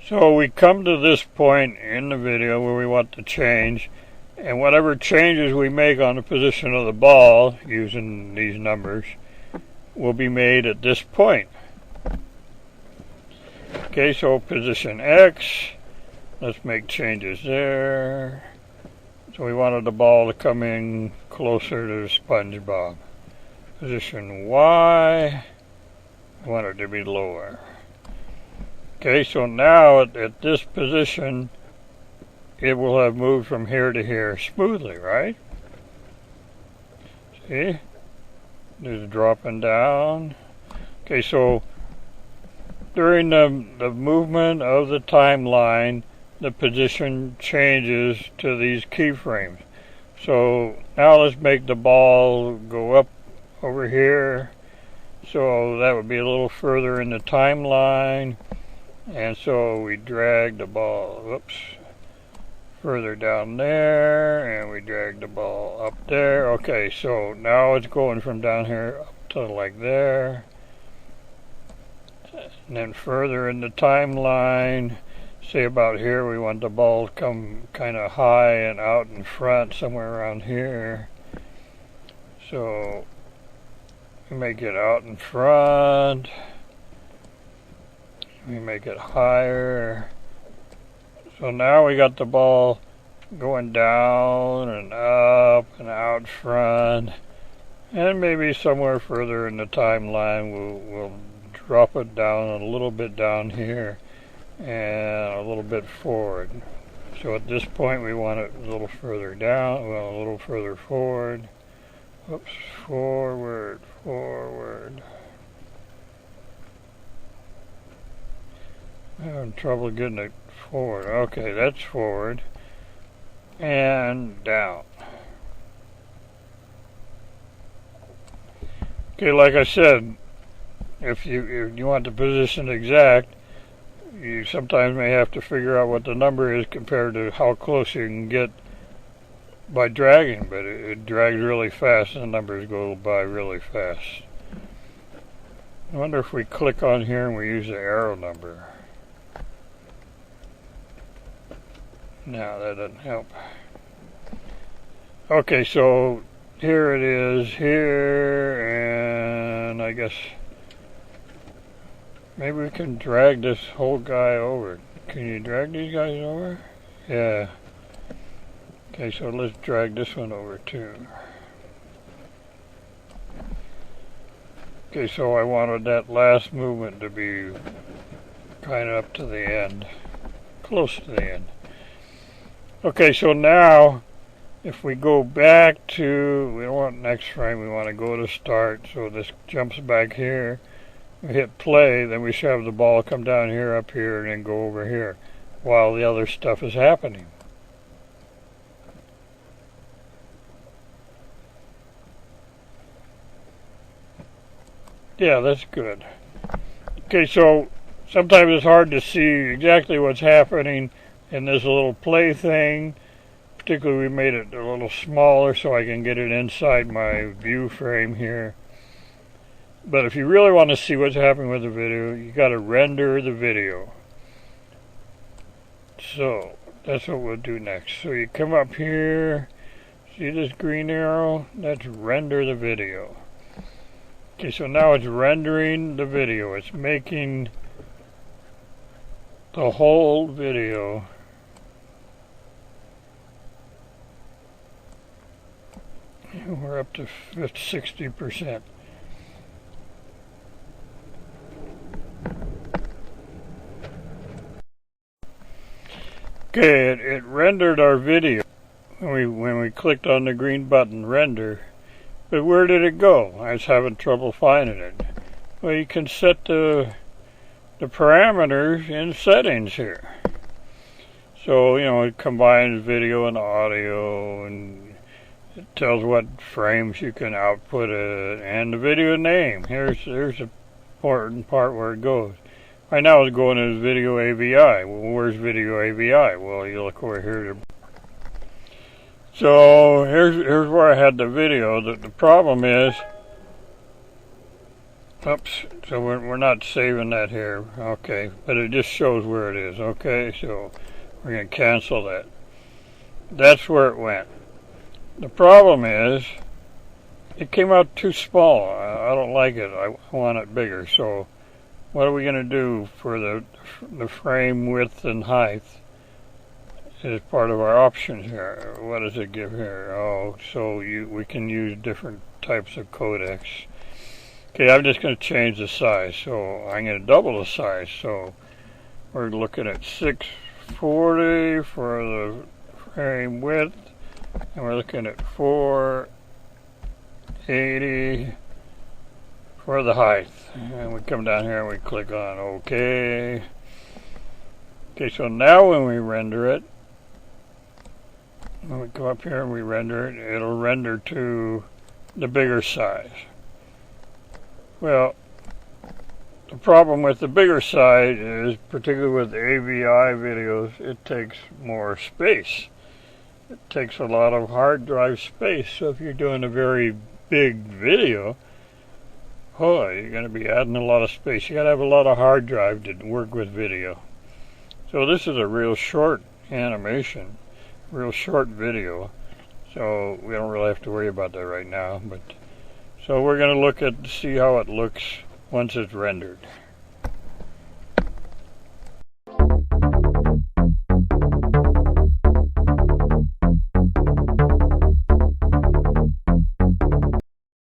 So we come to this point in the video where we want to change, and whatever changes we make on the position of the ball using these numbers will be made at this point. Okay, so position X, let's make changes there. So we wanted the ball to come in closer to the SpongeBob. Position Y, I want it to be lower. Okay, so now at this position, it will have moved from here to here smoothly, right? See? Just dropping down. Okay, so during the movement of the timeline, the position changes to these keyframes. So now let's make the ball go up over here. So that would be a little further in the timeline. And so we drag the ball, further down there, and we drag the ball up there. Okay, so now it's going from down here up to like there. And then further in the timeline, say about here, we want the ball to come kind of high and out in front, somewhere around here. So we make it out in front. We make it higher. So now we got the ball going down and up and out front. And maybe somewhere further in the timeline we'll drop it down a little bit down here and a little bit forward. So at this point we want it a little further down, well, a little further forward. Forward, forward. I'm having trouble getting it forward. Okay, that's forward. And down. Okay, like I said, if you want the position exact, you sometimes may have to figure out what the number is compared to how close you can get by dragging, but it drags really fast and the numbers go by really fast. I wonder if we click on here and we use the arrow number. No, that doesn't help. Okay, so here it is here, and I guess maybe we can drag this whole guy over. Can you drag these guys over? Yeah. Okay, so let's drag this one over too. Okay, so I wanted that last movement to be kind of up to the end, close to the end. Okay, so now if we go back to, we don't want next frame, we want to go to start, so this jumps back here. We hit play, then we should have the ball come down here, up here, and then go over here while the other stuff is happening. Yeah, that's good. Okay, so sometimes it's hard to see exactly what's happening in this little play thing. Particularly we made it a little smaller so I can get it inside my view frame here. But if you really want to see what's happening with the video, you got to render the video. So that's what we'll do next. So you come up here, see this green arrow? That's render the video. Okay, so now it's rendering the video. It's making the whole video. We're up to 60%. Okay, it rendered our video when we clicked on the green button, render. But where did it go? I was having trouble finding it. Well, you can set the parameters in settings here. So, it combines video and audio, and it tells what frames you can output it, and the video name. Here's the important part where it goes. Right now it's going as video AVI. Well, where's video AVI? Well, you look over here. So here's where I had the video. The problem is Oops, so we're not saving that here. Okay, but it just shows where it is. Okay, so we're going to cancel that. That's where it went. The problem is it came out too small. I don't like it. I want it bigger. So what are we going to do for the frame width and height is part of our options here. What does it give here? Oh, so we can use different types of codecs. Okay, I'm just going to change the size. So I'm going to double the size. So we're looking at 640 for the frame width, and we're looking at 480 for the height. And we come down here and we click on OK. Okay, so now when we render it, when we come up here and we render it, it'll render to the bigger size. Well, the problem with the bigger size is, particularly with AVI videos, it takes more space. It takes a lot of hard drive space. So if you're doing a very big video, you're going to be adding a lot of space. You got to have a lot of hard drive to work with video. So this is a real short animation, real short video. So we don't really have to worry about that right now. So we're going to look at see how it looks once it's rendered.